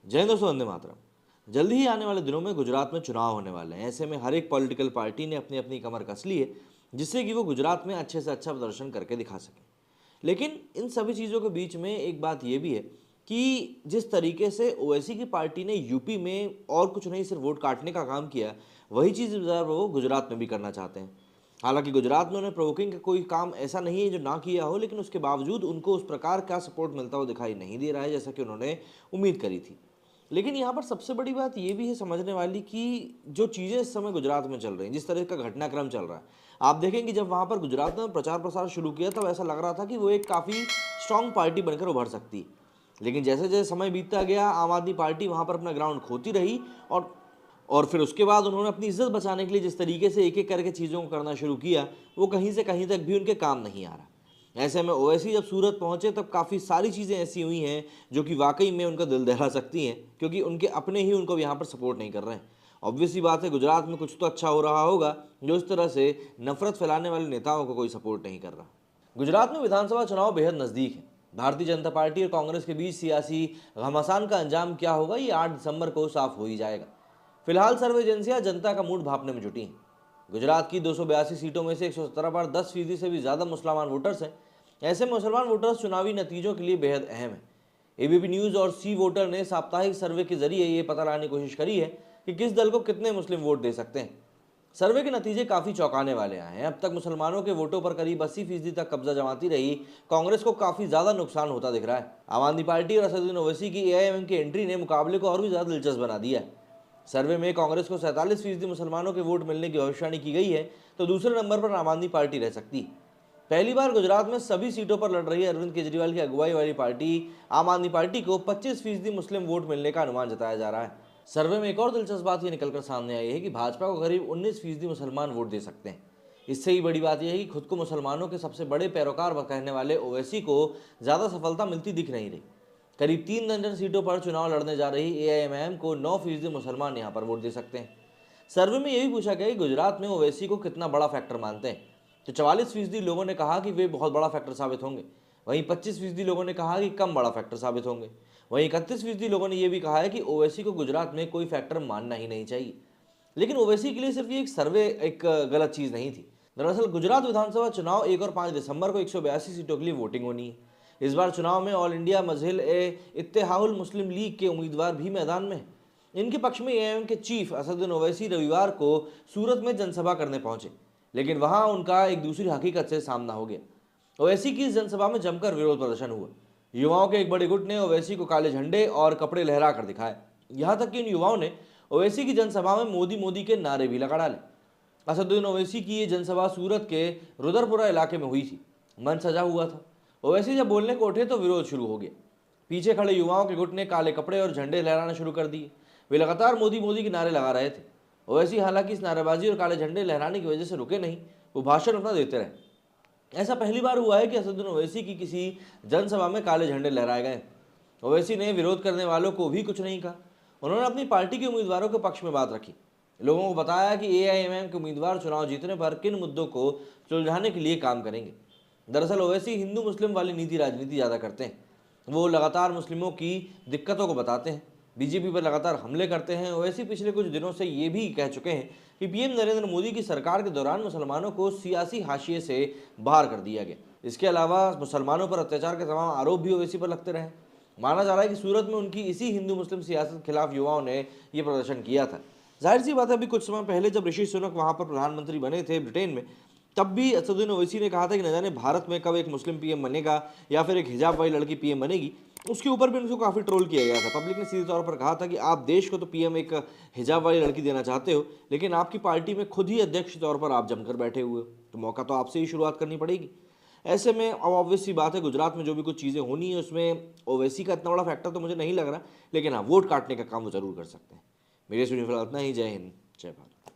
जय हिंद दोस्तों, वंदे मातरम। जल्दी ही आने वाले दिनों में गुजरात में चुनाव होने वाले हैं। ऐसे में हर एक पॉलिटिकल पार्टी ने अपनी अपनी कमर कस ली है, जिससे कि वो गुजरात में अच्छे से अच्छा प्रदर्शन करके दिखा सके। लेकिन इन सभी चीज़ों के बीच में एक बात ये भी है कि जिस तरीके से ओवैसी की पार्टी ने यूपी में और कुछ नहीं सिर्फ वोट काटने का काम किया, वही चीज़ वो गुजरात में भी करना चाहते हैं। हालांकि गुजरात में उन्हें प्रोवोकिंग का कोई काम ऐसा नहीं है जो ना किया हो, लेकिन उसके बावजूद उनको उस प्रकार का सपोर्ट मिलता हुआ दिखाई नहीं दे रहा है जैसा कि उन्होंने उम्मीद करी थी। लेकिन यहाँ पर सबसे बड़ी बात ये भी है समझने वाली कि जो चीज़ें इस समय गुजरात में चल रही हैं, जिस तरह का घटनाक्रम चल रहा है, आप देखेंगे जब वहाँ पर गुजरात में प्रचार प्रसार शुरू किया तब ऐसा लग रहा था कि वो एक काफ़ी स्ट्रांग पार्टी बनकर उभर सकती है। लेकिन जैसे जैसे समय बीतता गया, आम आदमी पार्टी वहाँ पर अपना ग्राउंड खोती रही और फिर उसके बाद उन्होंने अपनी इज्जत बचाने के लिए जिस तरीके से एक एक करके चीज़ों को करना शुरू किया, वो कहीं से कहीं तक भी उनके काम नहीं आ रहा। ऐसे में ओवैसी जब सूरत पहुंचे तब काफ़ी सारी चीज़ें ऐसी हुई हैं जो कि वाकई में उनका दिल दहला सकती हैं, क्योंकि उनके अपने ही उनको यहाँ पर सपोर्ट नहीं कर रहे हैं। ऑब्वियसली बात है, गुजरात में कुछ तो अच्छा हो रहा होगा जो इस तरह से नफरत फैलाने वाले नेताओं को कोई सपोर्ट नहीं कर रहा। गुजरात में विधानसभा चुनाव बेहद नज़दीक है। भारतीय जनता पार्टी और कांग्रेस के बीच सियासी घमासान का अंजाम क्या होगा, ये 8 दिसंबर को साफ हो ही जाएगा। फिलहाल सर्वे एजेंसियां जनता का मूड भांपने में जुटी हैं। गुजरात की 282 सीटों में से 117 पर 10% से भी ज़्यादा मुसलमान वोटर्स हैं। ऐसे मुसलमान वोटर्स चुनावी नतीजों के लिए बेहद अहम है। एबीपी न्यूज़ और सी वोटर ने साप्ताहिक सर्वे के जरिए ये पता लगाने की कोशिश करी है कि किस दल को कितने मुस्लिम वोट दे सकते हैं। सर्वे के नतीजे काफ़ी चौंकाने वाले आए हैं। अब तक मुसलमानों के वोटों पर करीब 80% तक कब्जा जमाती रही कांग्रेस को काफ़ी ज़्यादा नुकसान होता दिख रहा है। आम आदमी पार्टी और असदुद्दीन ओवैसी की एआईएमएम की एंट्री ने मुकाबले को और भी ज़्यादा दिलचस्प बना दिया है। सर्वे में कांग्रेस को 47% मुसलमानों के वोट मिलने की भविष्यवाणी की गई है, तो दूसरे नंबर पर आम आदमी पार्टी रह सकती है। पहली बार गुजरात में सभी सीटों पर लड़ रही अरविंद केजरीवाल की अगुवाई वाली पार्टी आम आदमी पार्टी को 25% मुस्लिम वोट मिलने का अनुमान जताया जा रहा है। सर्वे में एक और दिलचस्प बात ये निकलकर सामने आई है कि भाजपा को करीब 19% मुसलमान वोट दे सकते हैं। इससे ही बड़ी बात यह है कि खुद को मुसलमानों के सबसे बड़े पैरोकार कहने वाले ओवैसी को ज़्यादा सफलता मिलती दिख नहीं रही। करीब 3 दर्जन सीटों पर चुनाव लड़ने जा रही एआईएमआईएम को 9% मुसलमान यहाँ पर वोट दे सकते हैं। सर्वे में यह भी पूछा गया कि गुजरात में ओवैसी को कितना बड़ा फैक्टर मानते हैं, तो 44% लोगों ने कहा कि वे बहुत बड़ा फैक्टर साबित होंगे। वहीं 25% लोगों ने कहा कि कम बड़ा फैक्टर साबित होंगे। वहीं 31% लोगों ने यह भी कहा है कि ओवैसी को गुजरात में कोई फैक्टर मानना ही नहीं चाहिए। लेकिन ओवैसी के लिए सिर्फ ये एक सर्वे एक गलत चीज़ नहीं थी। दरअसल गुजरात विधानसभा चुनाव 1 और 5 दिसंबर को 182 सीटों के लिए वोटिंग होनी है। इस बार चुनाव में ऑल इंडिया मजहिल ए इत्तेहादुल मुस्लिम लीग के उम्मीदवार भी मैदान में हैं। इनके पक्ष में एआईएम के चीफ असदुद्दीन ओवैसी रविवार को सूरत में जनसभा करने पहुंचे, लेकिन वहां उनका एक दूसरी हकीकत से सामना हो गया। ओवैसी की इस जनसभा में जमकर विरोध प्रदर्शन हुआ। युवाओं के एक बड़े गुट ने ओवैसी को काले झंडे और कपड़े लहरा कर दिखाए। यहाँ तक कि इन युवाओं ने ओवैसी की जनसभा में मोदी मोदी के नारे भी लगा डाले। असदुद्दीन ओवैसी की ये जनसभा सूरत के रुदरपुरा इलाके में हुई थी। मंच सजा हुआ था। ओवैसी जब बोलने को उठे तो विरोध शुरू हो गया। पीछे खड़े युवाओं के गुट ने काले कपड़े और झंडे लहराना शुरू कर दिए। वे लगातार मोदी मोदी के नारे लगा रहे थे। ओवैसी हालांकि इस नारेबाजी और काले झंडे लहराने की वजह से रुके नहीं, वो भाषण अपना देते रहे। ऐसा पहली बार हुआ है कि असदुद्दीन ओवैसी की किसी जनसभा में काले झंडे लहराए गए। ओवैसी ने विरोध करने वालों को भी कुछ नहीं कहा। उन्होंने अपनी पार्टी के उम्मीदवारों के पक्ष में बात रखी। लोगों को बताया कि एआईएमआईएम के उम्मीदवार चुनाव जीतने पर किन मुद्दों को सुलझाने के लिए काम करेंगे। दरअसल ओवैसी हिंदू मुस्लिम वाली नीति राजनीति ज़्यादा करते हैं। वो लगातार मुस्लिमों की दिक्कतों को बताते हैं, बीजेपी पर लगातार हमले करते हैं। ओवैसी पिछले कुछ दिनों से ये भी कह चुके हैं कि पीएम नरेंद्र मोदी की सरकार के दौरान मुसलमानों को सियासी हाशिए से बाहर कर दिया गया। इसके अलावा मुसलमानों पर अत्याचार के तमाम आरोप भी ओवैसी पर लगते रहे। माना जा रहा है कि सूरत में उनकी इसी हिंदू मुस्लिम सियासत के खिलाफ युवाओं ने ये प्रदर्शन किया था। जाहिर सी बात है, अभी कुछ समय पहले जब ऋषि सुनक वहाँ पर प्रधानमंत्री बने थे ब्रिटेन में, तब भी असदुद्दीन ओवैसी ने कहा था कि न जाने भारत में कब एक मुस्लिम पीएम बनेगा या फिर एक हिजाब वाली लड़की पीएम बनेगी। उसके ऊपर भी उनको काफ़ी ट्रोल किया गया था। पब्लिक ने सीधे तौर पर कहा था कि आप देश को तो पीएम एक हिजाब वाली लड़की देना चाहते हो, लेकिन आपकी पार्टी में खुद ही अध्यक्ष के तौर पर आप जमकर बैठे हुए हो, तो मौका तो आपसे ही शुरुआत करनी पड़ेगी। ऐसे में अब ऑब्वियस सी बात है, गुजरात में जो भी कुछ चीज़ें होनी है उसमें ओवैसी का इतना बड़ा फैक्टर तो मुझे नहीं लग रहा, लेकिन हाँ, वोट काटने का काम वो जरूर कर सकते हैं। मेरे सुनिए फिलहाल इतना ही। जय हिंद, जय भारत।